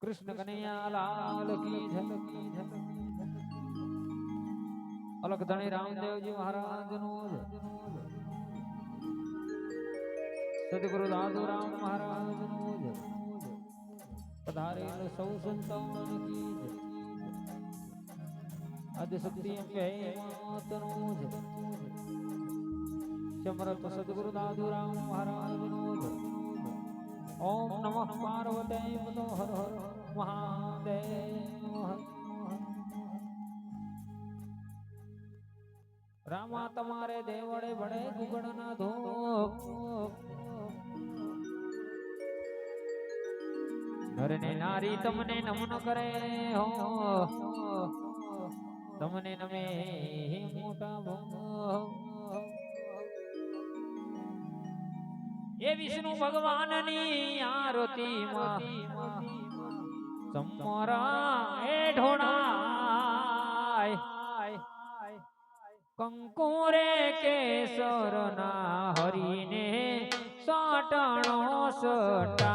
कृष्ण कन्हैया लाल की जय। अलग धनी रामदेव जी महाराज नो सदगुरु दादू राम महाराज नो पधारेल सौ संतान की आदिशक्ति अंबे मात नो समर्थ सदगुरु दादू राम महाराज नो ओम नमः पार्वते पतो हर हर महादेव। रामा तमारे देवड़े बड़े गुगड़ ना धोप नर ने नारी तमने नमन करे हो तमने नमे मोटा ये विष्णु भगवान नी आरती सम्मरा ए ढोणाय कंकुरे केसर ना हरिने साटणो सटा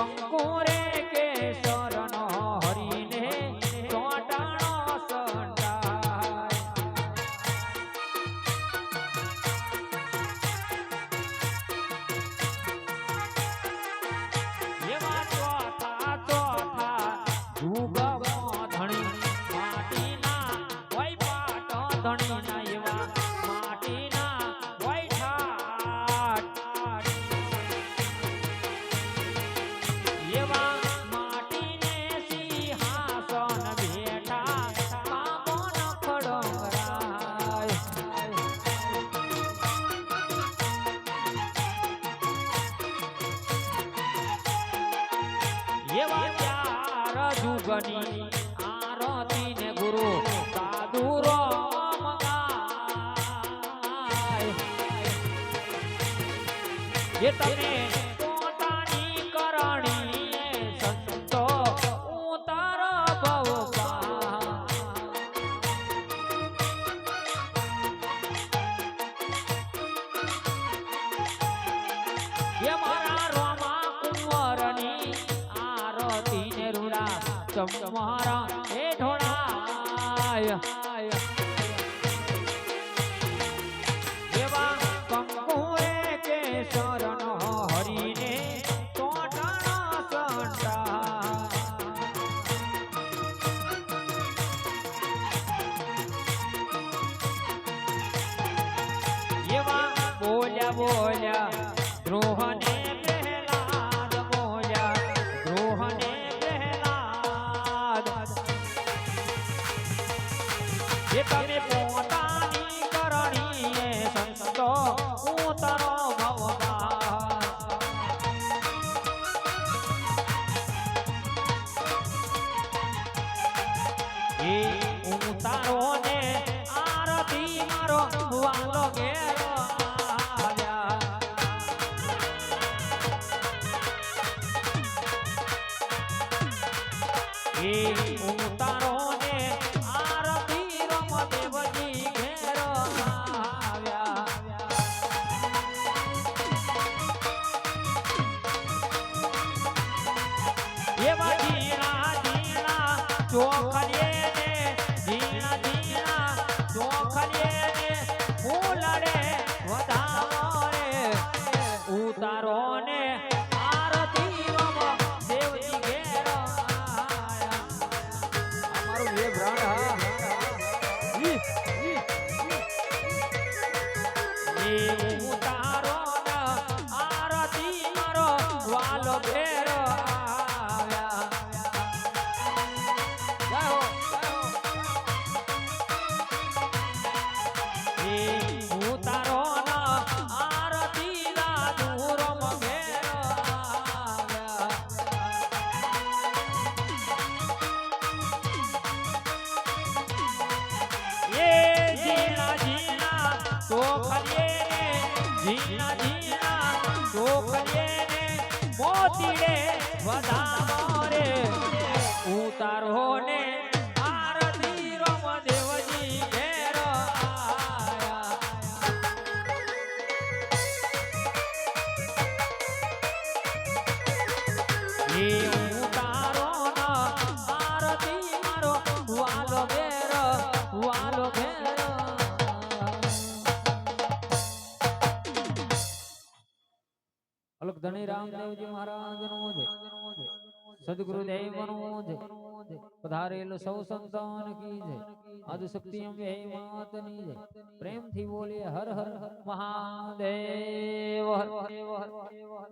કંકુ રે કેસર નો હરીને ચોટાણો સંડાય એવા ચોથા ચોથા યુગમો ધણી માટીના હોય પાટ ધણીના એવા માટીના હોય ઠાઠ એવા માટીને સિંહાસન બેઠા મામોન ખડંગરાય એવા ચાર જુગની આરતી ને ગુરુ સાધુ રામ ગાય એ તમે પોતાની કરણી સંતો ઉતાર ભવપા એ મારા રોમા કુંવરની આરતી ને રૂડા તમારા એ ઢોળાય એવા કંકુ રે કેસર નો હરીને ચોટાણા સંડા એવા બોલ્યા બોલ્યા દ્રોહને પ્રહલાદ બોલ્યા દ્રોહને પ્રહલાદ એ તમે પોતાની કરણીએ સંતો ઉતરો ભવબાર એ ઉતારો ને આરતી મારો વાલો ઘેરો આવ્યા એ ઉતારો ને આરતી રમદેવજી ઘેરો આવ્યા એવા ઝીણા ઝીણા ચોખલીએ ને ઝીણા ઝીણા ચોખલીએ ને ફૂલડે વધાવો રે ઉતારો ને આરતી રમ દેવજી ઘેરો આયા અમારું બે બ્રાણ હા એ ઉતારો ને આરતી મારો વાલો ઘેરો આવ્યા જાઓ એ ઉતારો ને આરતી ના દૂરમ ઘેરો આવ્યા એ ઝીણા ઝીણા ચોખલીએ ઝીણા ઝીણા ચોખલીએ મોતીડે વધાવો રે ઉતારો ને આરતી રમદેવજી ઘેરો આયા એ ઉતારો ના આરતી મારો વાલો ઘેરો અલગ ધણી રામદેવજી મહારાજ નો છે સદગુરુદેવ નો છે પધારેલ સૌ સંતાન કી છે આદિ શક્તિ અંબે માત ની છે પ્રેમથી બોલીએ હર હર મહાદેવ હર હર